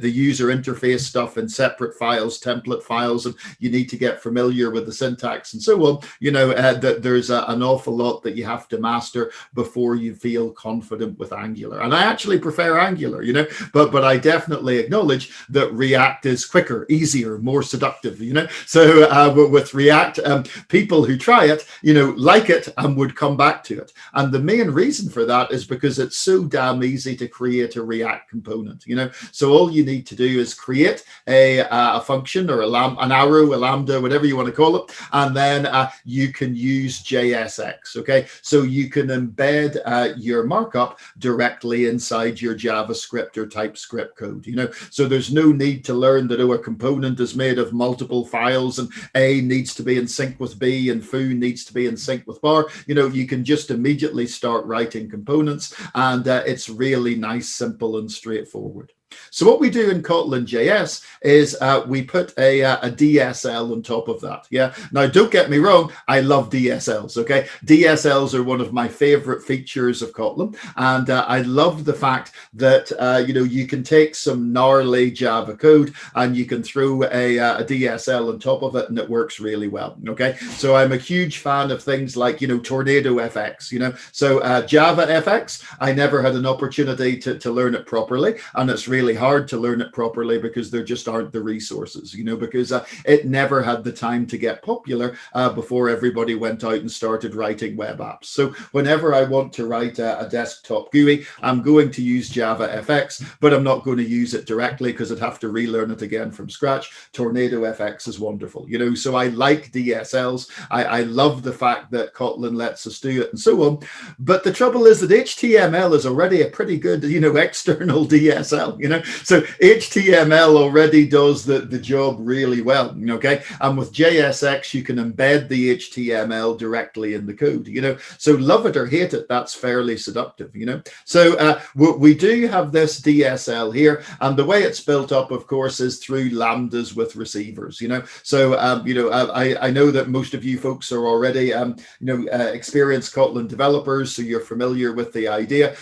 user interface stuff in separate files, template files, and you need to get familiar with the syntax and so on, that there's an awful lot that you have to master before you feel confident with Angular. And I actually prefer Angular, but I definitely acknowledge that React is quicker, easier, more seductive, So with React, people who try it, like it and would come come back to it. And the main reason for that is because it's so damn easy to create a React component, So all you need to do is create a function or an arrow, a lambda, whatever you want to call it, and then you can use JSX, okay? So you can embed your markup directly inside your JavaScript or TypeScript code, So there's no need to learn that, a component is made of multiple files and A needs to be in sync with B and foo needs to be in sync with bar. You can just immediately start writing components, and it's really nice, simple, and straightforward. So what we do in KotlinJS is we put a DSL on top of that. Yeah. Now, don't get me wrong. I love DSLs. Okay. DSLs are one of my favorite features of Kotlin. And I love the fact that, you can take some gnarly Java code and you can throw a DSL on top of it and it works really well. Okay. So I'm a huge fan of things like, Tornado FX, so Java FX, I never had an opportunity to learn it properly. And it's really hard to learn it properly because there just aren't the resources, because it never had the time to get popular before everybody went out and started writing web apps. So whenever I want to write a desktop GUI, I'm going to use Java FX, but I'm not going to use it directly because I'd have to relearn it again from scratch. Tornado FX is wonderful, so I like DSLs. I love the fact that Kotlin lets us do it and so on. But the trouble is that HTML is already a pretty good, external DSL, So HTML already does the job really well, okay? And with JSX, you can embed the HTML directly in the code, So love it or hate it, that's fairly seductive, So we do have this DSL here, and the way it's built up, of course, is through lambdas with receivers, So, I know that most of you folks are already, experienced Kotlin developers, so you're familiar with the idea.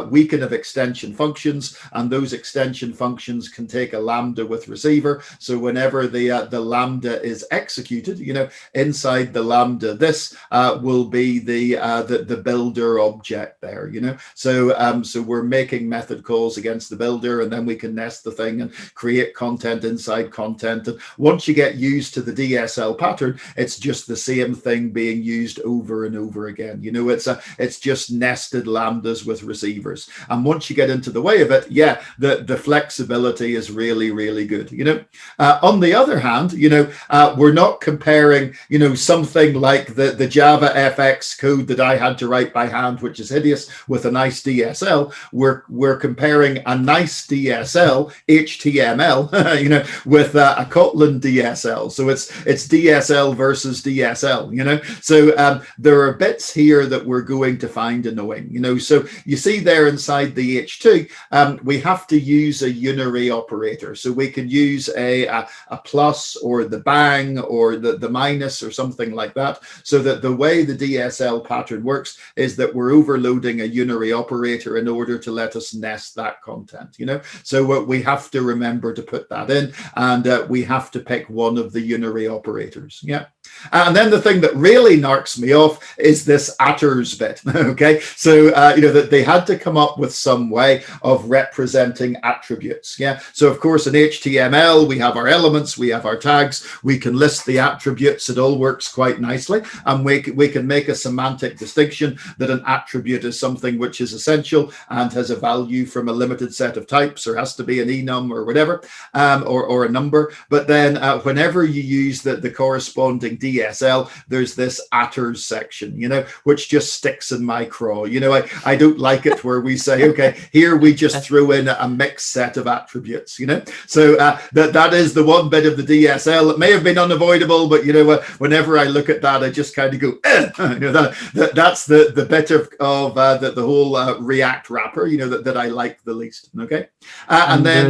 We can have extension functions, and those extension functions can take a lambda with receiver. So whenever the lambda is executed, inside the lambda, this will be the builder object there, So we're making method calls against the builder, and then we can nest the thing and create content inside content. And once you get used to the DSL pattern, it's just the same thing being used over and over again. It's just nested lambdas with receivers. And once you get into the way of it, yeah, the flexibility is really, really good. On the other hand, we're not comparing, something like the Java FX code that I had to write by hand, which is hideous, with a nice DSL. We're comparing a nice DSL HTML, with a Kotlin DSL. So it's DSL versus DSL, So there are bits here that we're going to find annoying, So you see there inside the H2, we have to use a unary operator. So we can use a plus or the bang or the minus or something like that. So that the way the DSL pattern works is that we're overloading a unary operator in order to let us nest that content, So we have to remember to put that in, and we have to pick one of the unary operators. Yeah. And then the thing that really narks me off is this attrs bit. Okay. So, that they had to come up with some way of representing attributes. Yeah. So of course in HTML, we have our elements, we have our tags, we can list the attributes. It all works quite nicely. And we can make a semantic distinction that an attribute is something which is essential and has a value from a limited set of types, or has to be an enum or whatever, or a number. But then whenever you use the corresponding DSL, there's this attrs section, which just sticks in my craw. I don't like it where we say, okay, here we just throw in a mixed set of attributes, So that is the one bit of the DSL. It may have been unavoidable, but whenever I look at that, I just kind of go, that's the bit of the whole React wrapper, that I like the least. Okay, and then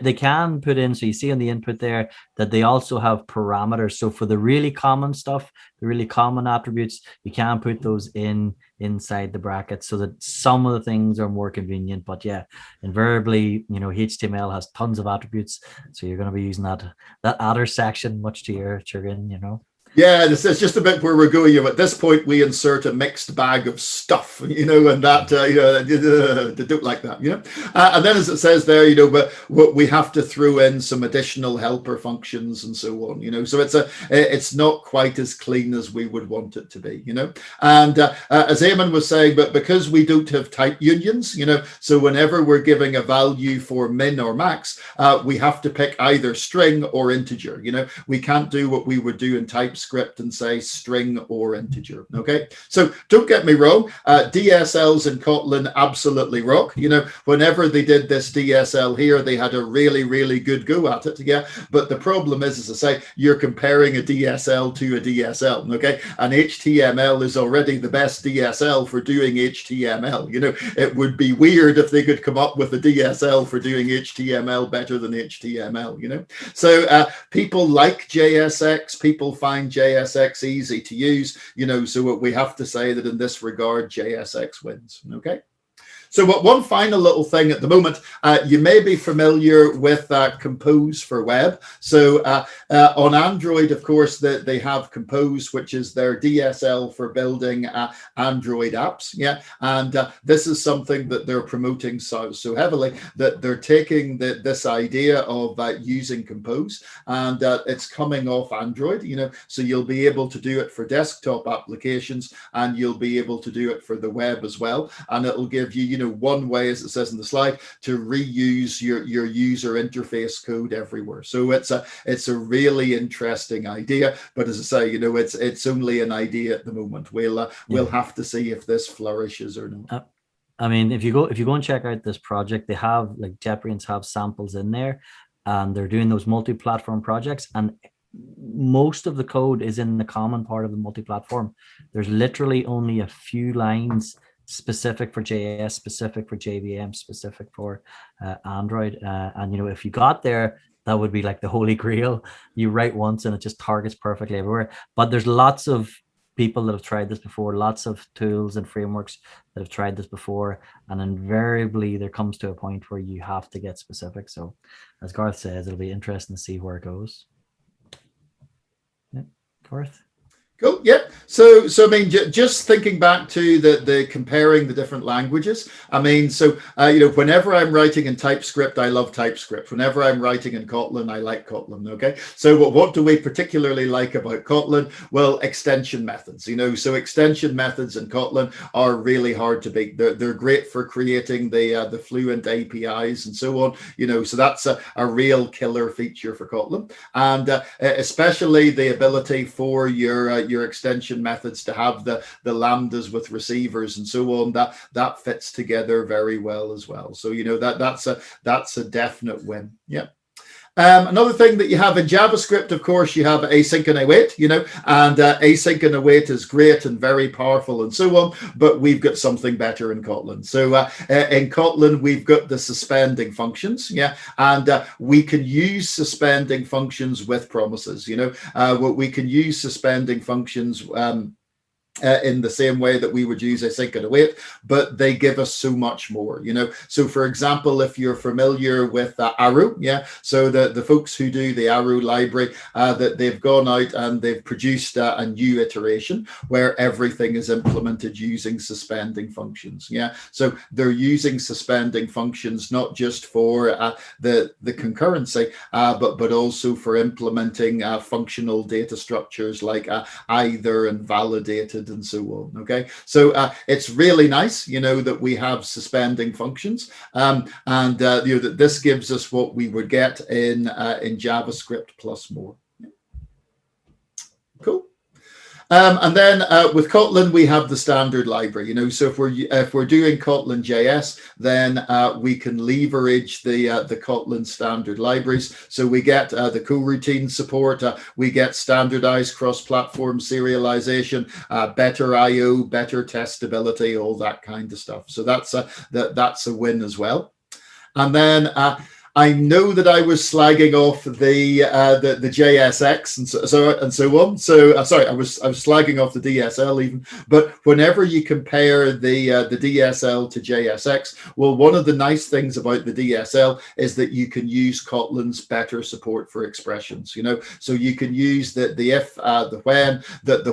they can put in. So you see on the input there that they also have parameters. So for the really common stuff, the really common attributes, you can put those inside the brackets so that some of the things are more convenient. But yeah, invariably, HTML has tons of attributes, so you're going to be using that attr section much to your chagrin. Yeah, this is just a bit where we're going. At this point, we insert a mixed bag of stuff, and that, they don't like that, And then, as it says there, but we have to throw in some additional helper functions and so on, So it's not quite as clean as we would want it to be, And as Eamonn was saying, but because we don't have type unions, so whenever we're giving a value for min or max, we have to pick either string or integer. We can't do what we would do in TypeScript and say string or integer. Okay, so don't get me wrong, DSLs in Kotlin absolutely rock. Whenever they did this DSL here, they had a really good go at it. Yeah, but the problem is, as I say, you're comparing a DSL to a DSL. Okay, and HTML is already the best DSL for doing HTML. It would be weird if they could come up with a DSL for doing HTML better than HTML. So people like JSX, people find JSX easy to use, so we have to say that in this regard, JSX wins. Okay. So one final little thing at the moment, you may be familiar with Compose for web. So on Android, of course, they have Compose, which is their DSL for building Android apps. Yeah, and this is something that they're promoting so heavily that they're taking this idea of using Compose, and it's coming off Android. So you'll be able to do it for desktop applications, and you'll be able to do it for the web as well, and it'll give you, one way, as it says in the slide, to reuse your user interface code everywhere. So it's a really interesting idea, but as I say, it's only an idea at the moment. We'll have to see if this flourishes or not. I mean, if you go and check out this project, they have, like, JetBrains have samples in there, and they're doing those multi-platform projects, and most of the code is in the common part of the multi-platform. There's literally only a few lines specific for JS, specific for JVM, specific for Android. And if you got there, that would be like the holy grail. You write once and it just targets perfectly everywhere. But there's lots of people that have tried this before, lots of tools and frameworks that have tried this before, and invariably there comes to a point where you have to get specific. So as Garth says, it'll be interesting to see where it goes. Yeah, Garth? Cool. Yeah. So I mean, just thinking back to the comparing the different languages. I mean, so whenever I'm writing in TypeScript, I love TypeScript. Whenever I'm writing in Kotlin, I like Kotlin. Okay. So what do we particularly like about Kotlin? Well, extension methods. So extension methods in Kotlin are really hard to beat. They're great for creating the fluent APIs and so on. So that's a real killer feature for Kotlin, and especially the ability for your extension methods to have the lambdas with receivers and so on, that fits together very well as well. So that's a definite win. Yeah. Another thing that you have in JavaScript, of course, you have async and await, and async and await is great and very powerful and so on, but we've got something better in Kotlin. So in Kotlin, we've got the suspending functions, yeah, and we can use suspending functions with promises, we can use suspending functions in the same way that we would use async and await, but they give us so much more, So for example, if you're familiar with Arrow, yeah, so the folks who do the Arrow library, that they've gone out and they've produced a new iteration where everything is implemented using suspending functions, yeah. So they're using suspending functions not just for the concurrency, but also for implementing functional data structures like either and validated and so on. Okay, so it's really nice, that we have suspending functions, and that this gives us what we would get in JavaScript plus more. Cool. And then with Kotlin, we have the standard library, so if we're doing KotlinJS, then we can leverage the Kotlin standard libraries. So we get the coroutine support, we get standardized cross-platform serialization, better I/O, better testability, all that kind of stuff. So that's a win as well. And then I know that I was slagging off the JSX and so on. So sorry, I was slagging off the DSL even. But whenever you compare the DSL to JSX, well, one of the nice things about the DSL is that you can use Kotlin's better support for expressions. So you can use the if, the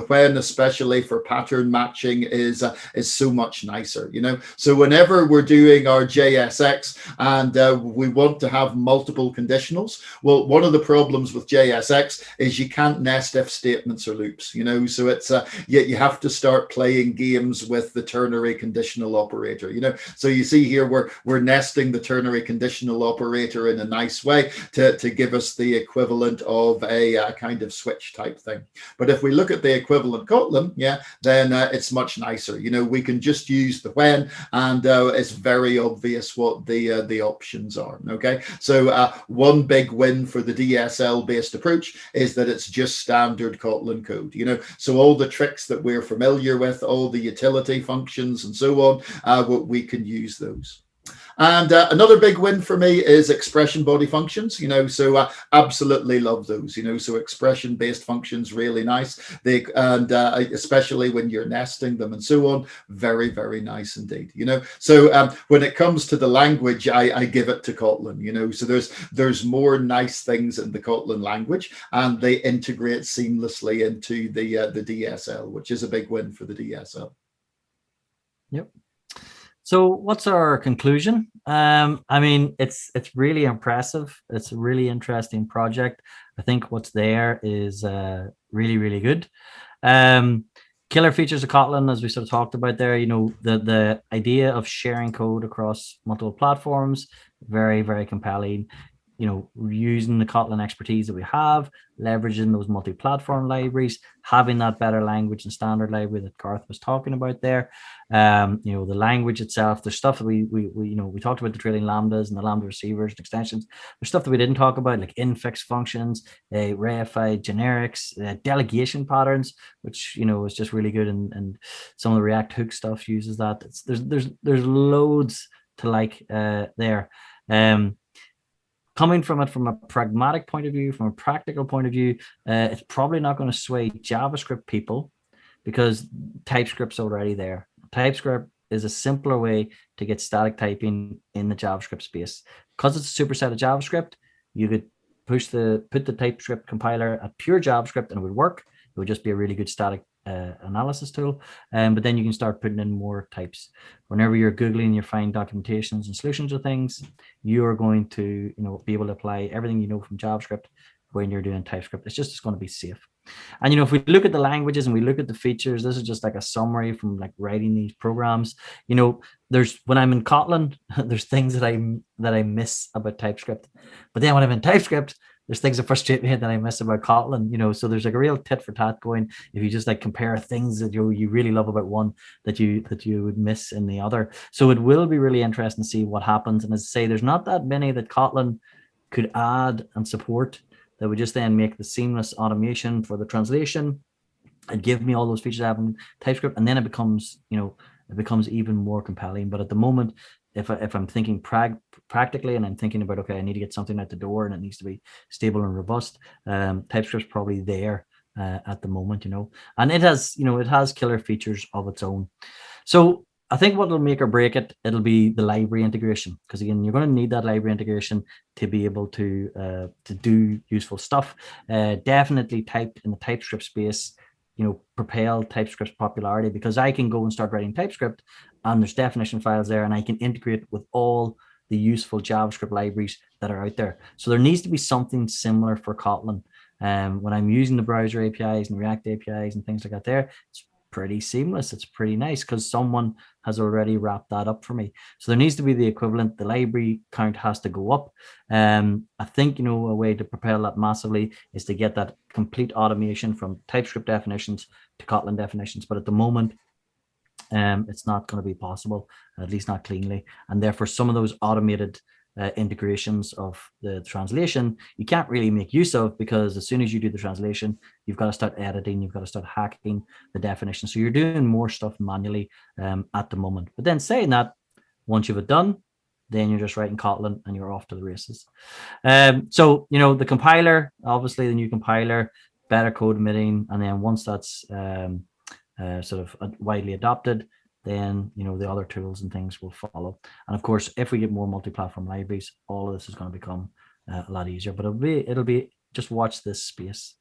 when, especially for pattern matching is so much nicer. So whenever we're doing our JSX and we want to have multiple conditionals, well, one of the problems with JSX is you can't nest if statements or loops. So it's you have to start playing games with the ternary conditional operator. So you see here we're nesting the ternary conditional operator in a nice way to give us the equivalent of a kind of switch type thing. But if we look at the equivalent Kotlin, then it's much nicer. We can just use the when, and it's very obvious what the options are. Okay, so one big win for the DSL based approach is that it's just standard Kotlin code. So all the tricks that we're familiar with, all the utility functions and so on, we can use those. And another big win for me is expression body functions, so absolutely love those, so expression based functions, really nice. Especially when you're nesting them and so on, very, very nice indeed, So when it comes to the language, I give it to Kotlin, so there's more nice things in the Kotlin language, and they integrate seamlessly into the DSL, which is a big win for the DSL. Yep. So what's our conclusion? I mean, it's really impressive. It's a really interesting project. I think what's there is really, really good. Killer features of Kotlin, as we sort of talked about there, the idea of sharing code across multiple platforms, very, very compelling. Using the Kotlin expertise that we have, leveraging those multi-platform libraries, having that better language and standard library that Garth was talking about there. The language itself, there's stuff that we talked about, the trailing lambdas and the lambda receivers and extensions. There's stuff that we didn't talk about, like infix functions, reified generics, delegation patterns, which is just really good, and some of the React hook stuff uses that. There's loads to like there. Coming from it from a pragmatic point of view, from a practical point of view, it's probably not going to sway JavaScript people because TypeScript's already there. TypeScript is a simpler way to get static typing in the JavaScript space. Because it's a superset of JavaScript, you could put the TypeScript compiler at pure JavaScript and it would work. It would just be a really good static analysis tool, but then you can start putting in more types. Whenever you're Googling, you find documentations and solutions of things, you're going to be able to apply everything from JavaScript when you're doing TypeScript. It's going to be safe. And if we look at the languages and we look at the features, this is just like a summary from like writing these programs. There's, when I'm in Kotlin, there's things that I miss about TypeScript, but then when I'm in TypeScript, there's things that frustrate me that I miss about Kotlin, so there's like a real tit for tat going. If you just like compare things that you really love about one that you would miss in the other. So it will be really interesting to see what happens. And as I say, there's not that many that Kotlin could add and support that would just then make the seamless automation for the translation and give me all those features I have in TypeScript. And then it becomes, even more compelling. But at the moment, if I'm thinking practically and I'm thinking about, okay, I need to get something out the door and it needs to be stable and robust, TypeScript's probably there at the moment, and it has killer features of its own. So I think what will make or break it, it'll be the library integration, because again, you're going to need that library integration to be able to do useful stuff. Definitely typed in the TypeScript space, propel TypeScript's popularity, because I can go and start writing TypeScript and there's definition files there and I can integrate with all the useful JavaScript libraries that are out there. So there needs to be something similar for Kotlin. When I'm using the browser APIs and React APIs and things like that there, it's pretty seamless. It's pretty nice because someone has already wrapped that up for me. So there needs to be the equivalent. The library count has to go up. I think, a way to propel that massively is to get that complete automation from TypeScript definitions to Kotlin definitions. But at the moment, it's not going to be possible, at least not cleanly. And therefore, some of those automated integrations of the translation you can't really make use of, because as soon as you do the translation, you've got to start editing, you've got to start hacking the definition. So you're doing more stuff manually at the moment. But then saying that, once you've it done, then you're just writing Kotlin and you're off to the races. So, you know, the compiler, obviously the new compiler, better code emitting, and then once that's sort of widely adopted, then, you know, the other tools and things will follow. And of course, if we get more multi-platform libraries, all of this is going to become a lot easier. But it'll be just watch this space.